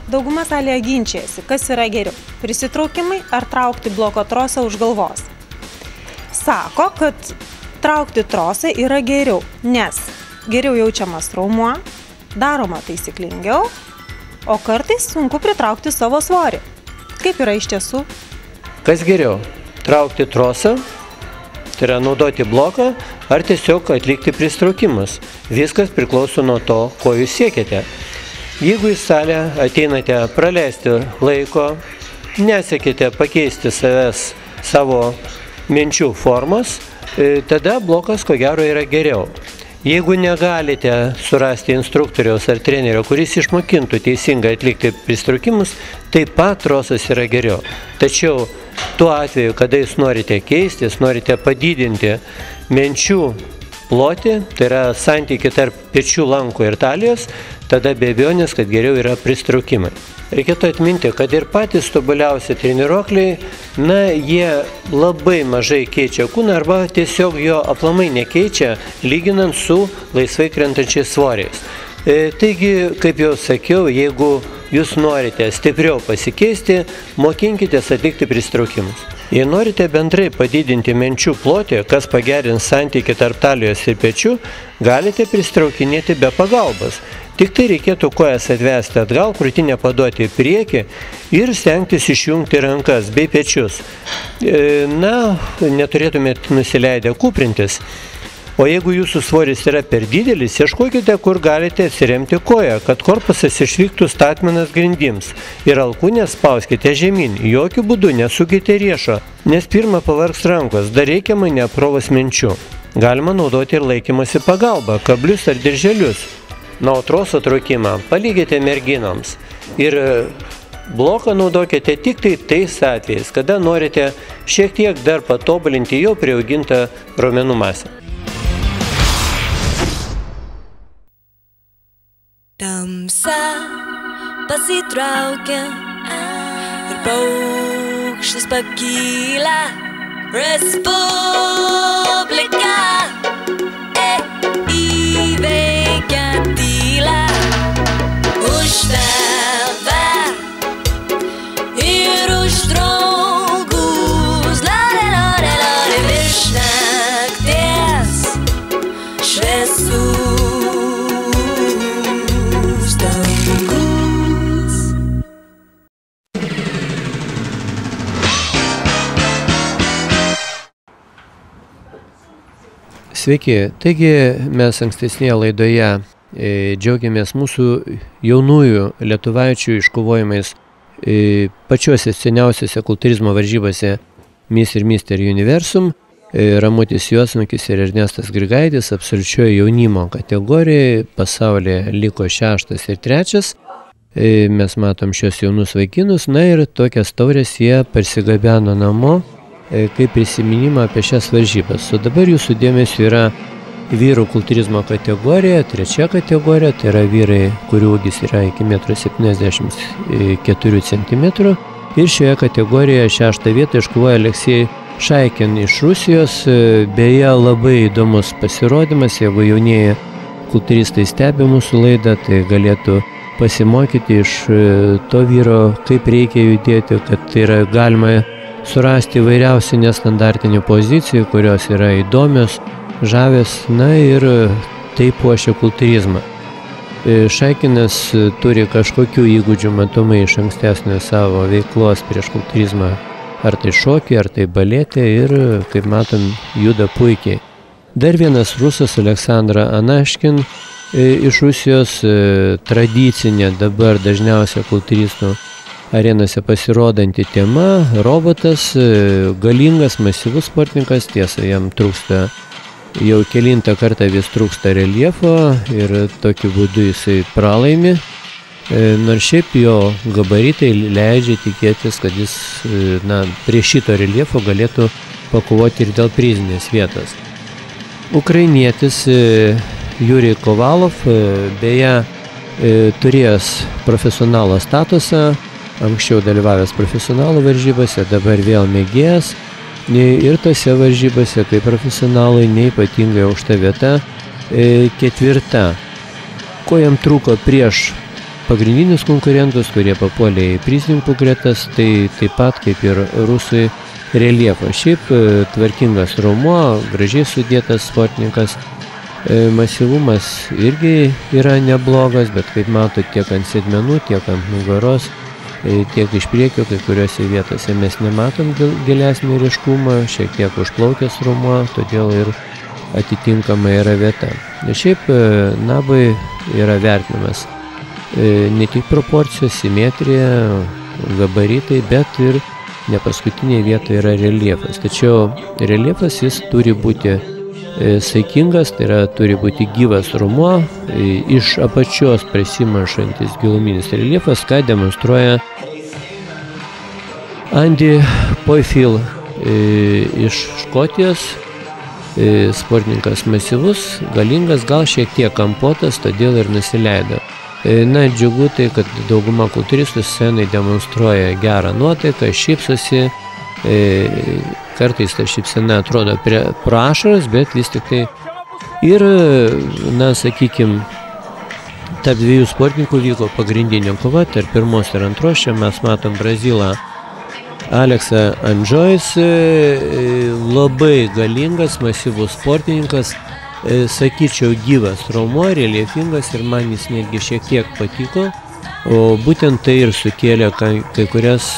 Dauguma salėje ginčiasi, kas yra geriau – prisitraukimai ar traukti bloko trosą už galvos. Sako, kad traukti trosą yra geriau, nes geriau jaučiamas raumuo, daroma taisyklingiau, o kartais sunku pritraukti savo svorį. Kaip yra iš tiesų? Kas geriau? Traukti trosą, tai yra naudoti bloką, ar tiesiog atlikti pristraukimus. Viskas priklauso nuo to, ko jūs siekiate. Jeigu į salę ateinate praleisti laiko, nesiekite pakeisti savo minčių formos, tada blokas ko gero yra geriau. Jeigu negalite surasti instruktoriaus ar trenerio, kuris išmokintų teisingai atlikti pristraukimus, taip pat trosas yra geriau. Tačiau tuo atveju, kada jūs norite keistis, norite padidinti minčių plotį, tai yra santykį tarp pečių, lankų ir talijos, tada be abejonės, kad geriau yra pristraukimai. Reikėtų atminti, kad ir patys tobuliausi treniruokliai, jie labai mažai keičia kūną arba tiesiog jo aplamai nekeičia, lyginant su laisvai krentančiais svoriais. Taigi, kaip jau sakiau, jeigu jūs norite stipriau pasikeisti, mokinkitės atlikti pristraukimus. Jei norite bendrai padidinti minčių plotį, kas pagerins santykį tarp talijos ir pečių, galite pristraukinėti be pagalbos. Tik tai reikėtų kojas atvesti atgal, krūtinę paduoti į priekį ir stengtis išjungti rankas bei pečius. Neturėtumėt nusileidę kūprintis. O jeigu jūsų svoris yra per didelis, ieškokite, kur galite atsiremti koją, kad korpusas išvyktų statmenas grindims ir alkūnės spauskite žemyn, jokių būdų nesukite riešo, nes pirmą pavargs rankos, dar reikiamai neapkrovos minčių. Galima naudoti ir laikymosi pagalbą, kablius ar dirželius. O troso traukimą palikite merginoms ir bloką naudokite tik tais atvejais, kada norite šiek tiek dar patobulinti jau priaugintą raumenų masę. Tamsa pasitraukia ir paukštis pakyla. Respublika įveikia tylą už tave ir už draugus. Virš nakties šviesų. Sveiki, taigi mes ankstesnėje laidoje džiaugiamės mūsų jaunųjų lietuvaičių iškovojimais pačiuose seniausiuose kultūrizmo varžybose Miss ir Mister Universum. Ramutis Juosnukis ir Ernestas Grigaitis absoliučioje jaunimo kategorijoje pasaulyje liko 6 ir 3. Mes matom šios jaunus vaikinus, ir tokias taurės jie parsigabeno namo kaip prisiminimą apie šias varžybas. O dabar jūsų dėmesio yra vyrų kultūrizmo kategorija, 3 kategorija, tai yra vyrai, kurių ūgis yra iki 1,74 cm. Ir šioje kategorijoje 6 vietą iškovojo Aleksej Šaikin iš Rusijos. Beje, labai įdomus pasirodymas, jeigu jaunieji kultūristai stebi mūsų laidą, tai galėtų pasimokyti iš to vyro, kaip reikia judėti, kad tai yra galima surasti įvairiausių nestandartinių pozicijų, kurios yra įdomios, žavės, ir tai puošia kultūrizmą. Šaikinas turi kažkokių įgūdžių matomai iš ankstesnio savo veiklos prieš kultūrizmą, ar tai šokį, ar tai baletė, ir, kaip matom, juda puikiai. Dar vienas rusas, Aleksandra Anaškin, iš Rusijos, tradicinė dabar dažniausia kultūristų arenose pasirodanti tema, robotas, galingas, masyvus sportininkas, tiesa, jam trūksta, jau kelintą kartą vis trūksta reljefo ir tokiu būdu jisai pralaimi, nors šiaip jo gabaritai leidžia tikėtis, kad jis prie šito reljefo galėtų pakovoti ir dėl prizinės vietos. Ukrainietis Jurij Kovalov, beje, turėjęs profesionalo statusą, anksčiau dalyvavęs profesionalų varžybose, dabar vėl mėgėjas, ir tose varžybose, kaip profesionalai, neypatingai aukšta vieta, 4. Ko jam trūko prieš pagrindinius konkurentus, kurie papuolė į prizininkų gretas, tai taip pat kaip ir rusai reljefas. Šiaip tvarkingas raumuo, gražiai sudėtas sportininkas, masyvumas irgi yra neblogas, bet kaip matot, tiek ant sėdmenų, tiek ant nugaros, tiek iš priekio, kai kuriuose vietose mes nematom gilesnį ryškumą, šiek tiek užplaukęs raumuo, todėl ir atitinkamai yra vieta. Šiaip nabai yra vertinamas ne tik proporcijos, simetrija, gabaritai, bet ir ne paskutinėje vietoje yra reljefas. Tačiau reljefas jis turi būti saikingas, tai yra turi būti gyvas raumuo, iš apačios prasimanšantis giluminis reljefas, ką demonstruoja Andy Poyfield iš Škotijos. Sportininkas masyvus, galingas, gal šiek tiek kampuotas, todėl ir nusileido. Na, džiugu tai, kad dauguma kultūristų scenai demonstruoja gerą nuotaiką, šypsosi, kartais ta šypsena atrodo pro ašaras, bet vis tik tai ir, na, sakykime, tarp dviejų sportininkų vyko pagrindinė kova, tarp pirmos ir antros, čia mes matom Brazilą Aleksą Andžojus, labai galingas, masyvus sportininkas, sakyčiau, gyvas raumuo, reljefingas ir man jis netgi šiek tiek patiko, o būtent tai ir sukėlė kai kurias,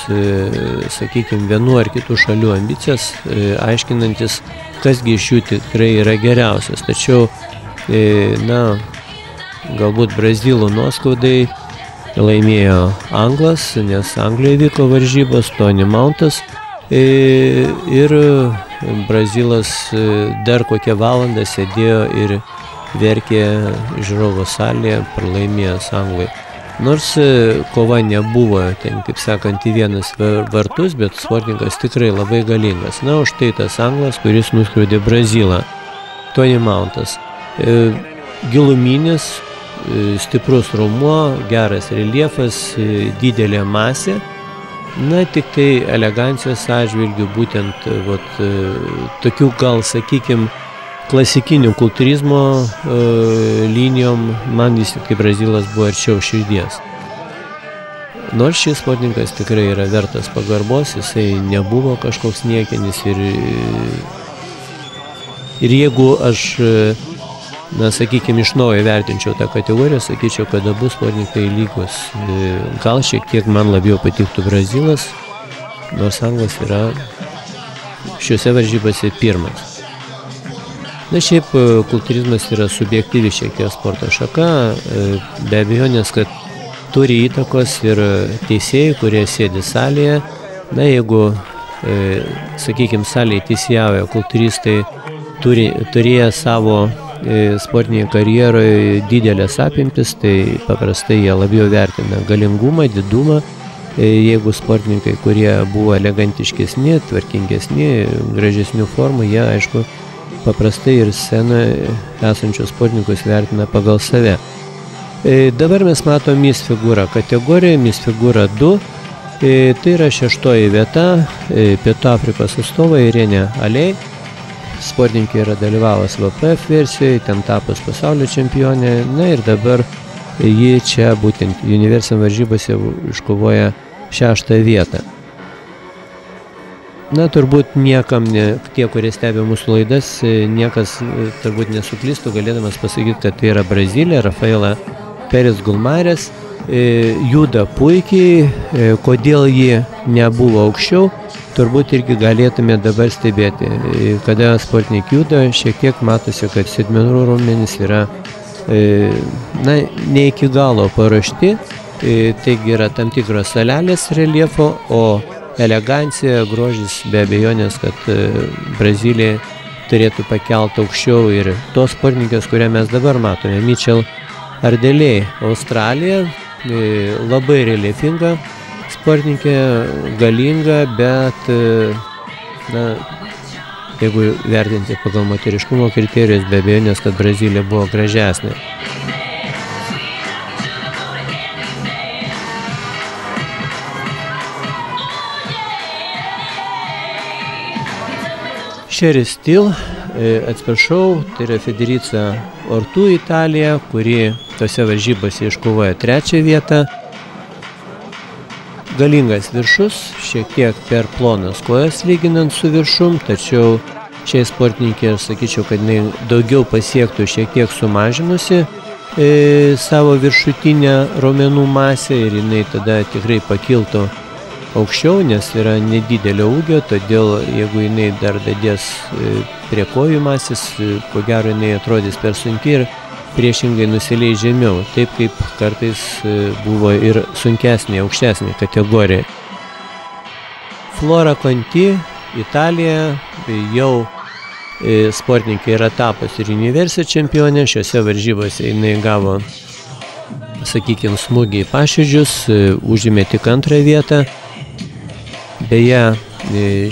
sakykime, vienų ar kitų šalių ambicijas, aiškinantis, kasgi iš jų tikrai yra geriausias. Tačiau, na, galbūt Brazilų nuoskaudai laimėjo anglas, nes Anglijoje vyko varžybos, Tony Mountas, ir Brazilas dar kokią valandą sėdėjo ir verkė žiūrovo salėje, pralaimėjęs Anglai. Nors kova nebuvo, ten, kaip sakant, į vienas vartus, bet sportininkas tikrai labai galingas. Na, už tai tas anglas, kuris nuskriaudė Brazilą, Tony Mountas. Giluminis, stiprus raumuo, geras reljefas, didelė masė. Na, tik tai elegancijos atžvilgių, būtent tokių gal, sakykime, klasikinių kultūrizmo linijom, man vis tik tai Brazilas buvo arčiau širdies. Nors šis sportininkas tikrai yra vertas pagarbos, jisai nebuvo kažkoks niekinis ir jeigu aš, na, sakykime, iš naujo vertinčiau tą kategoriją, sakyčiau, kad abu sportininkai lygus. Gal šiek tiek man labiau patiktų Brazilas, nors anglas yra šiuose varžybose pirmas. Na, šiaip kultūrizmas yra subjektyvi šiek tiek sporto šaka, be abejonės, kad turi įtakos ir teisėjai, kurie sėdi salėje. Na, jeigu, sakykime, salėje teisėjauja kultūristai turėję savo sportinėje karjeroje didelės apimtis, tai paprastai jie labiau vertina galingumą, didumą. Jeigu sportininkai, kurie buvo elegantiškesni, tvarkingesni, gražesnių formų, jie, aišku, paprastai ir scenoje esančius sportininkus vertina pagal save. Dabar mes matome Miss Figūra kategoriją, Miss Figūra 2. Tai yra 6 vieta, Pietų Afrikos atstovai Irene Alei. Sportininkė yra dalyvavęs VPF versijoje, ten tapus pasaulio čempionė, na ir dabar ji čia būtent Universal varžybose iškovoja 6 vietą. Na, turbūt niekam, tie, kurie stebi mūsų laidas, niekas turbūt nesuklystų, galėdamas pasakyti, kad tai yra Brazilija, Rafaela Pérez Gulmares, juda puikiai, kodėl ji nebuvo aukščiau, turbūt irgi galėtume dabar stebėti. Kada sportininkai juda, šiek tiek matosi, kad sėdmenų raumenys yra, na, ne iki galo paruošti, taigi yra tam tikros salelės reljefo, o elegancija, grožis, be abejonės, kad Brazilija turėtų pakelti aukščiau ir tos sportininkės, kurią mes dabar matome, Mitchell Ardeleigh, Australija, labai reljefinga sportininkė, galinga, bet, na, jeigu vertinti pagal moteriškumo kriterijus, be abejonės, kad Brazilija buvo gražesnė. Sherry Steele, atsiprašau, tai yra Federica Ortu Italija, kuri tose varžybose iškovoja 3 vietą. Galingas viršus, šiek tiek per plonas kojas lyginant su viršum, tačiau šiai sportininkė, aš sakyčiau, kad jinai daugiau pasiektų šiek tiek sumažinusi savo viršutinę raumenų masę ir jinai tada tikrai pakiltų aukščiau, nes yra nedidelio ūgio, todėl jeigu jinai dar dadės prie kojų masės, ko gero jinai atrodys per sunki ir priešingai nusileis žemiau, taip kaip kartais buvo ir sunkesnė, aukštesnė kategorija. Flora Conti, Italija, jau sportininkė yra tapus ir Universi čempionė, šiose varžybose jinai gavo, sakykime, smūgį į paširdžius, užėmė tik 2 vietą. Beje,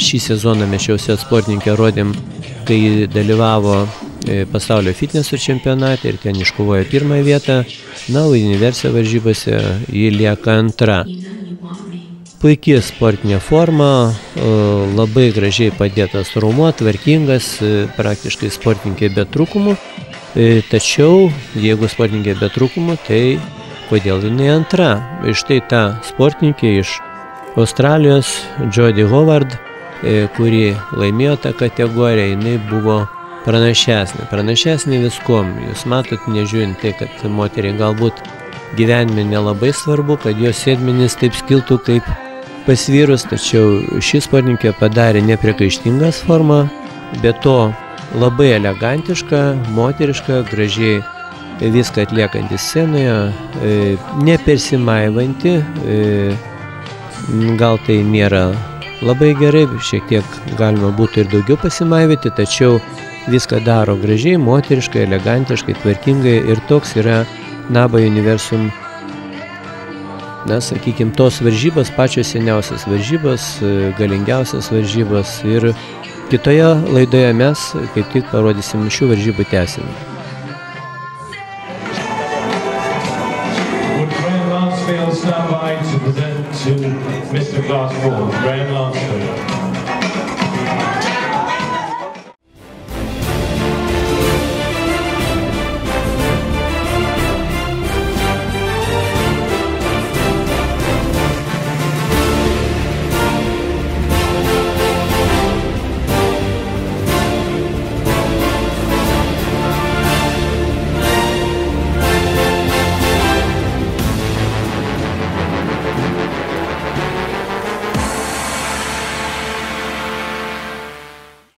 šį sezoną mes šiose sportininkė rodėm, kai dalyvavo pasaulio fitneso čempionate ir ten iškovojo 1 vietą, na, Universi varžybose ji lieka 2. Puikiai sportinė forma, labai gražiai padėtas raumuo, tvarkingas, praktiškai sportininkė be trūkumų. Tačiau, jeigu sportininkė be trūkumų, tai kodėl jinai 2? Štai ta sportininkė iš Australijos, Jodie Howard, kuri laimėjo tą kategoriją, jinai buvo pranašesnė viskom. Jūs matot, nežiūrint tai, kad moteriai galbūt gyvenime nelabai svarbu, kad jos sėdmenys taip skiltų kaip pas vyrus, tačiau ši sportininkė padarė nepriekaištingas formą, be to labai elegantiška, moteriška, gražiai viską atliekanti scenoje, nepersimaivanti, gal tai nėra labai gerai, šiek tiek galima būtų ir daugiau pasimaivyti, tačiau viską daro gražiai, moteriškai, elegantiškai, tvarkingai ir toks yra NABA Universum, na, sakykime, tos varžybos, pačios seniausias varžybos, galingiausias varžybos ir kitoje laidoje mes kaip tik parodysim šių varžybų tęsinį. Would Graham Lansfield stand by to present to Mr. Glass Ford? Graham Lansfield.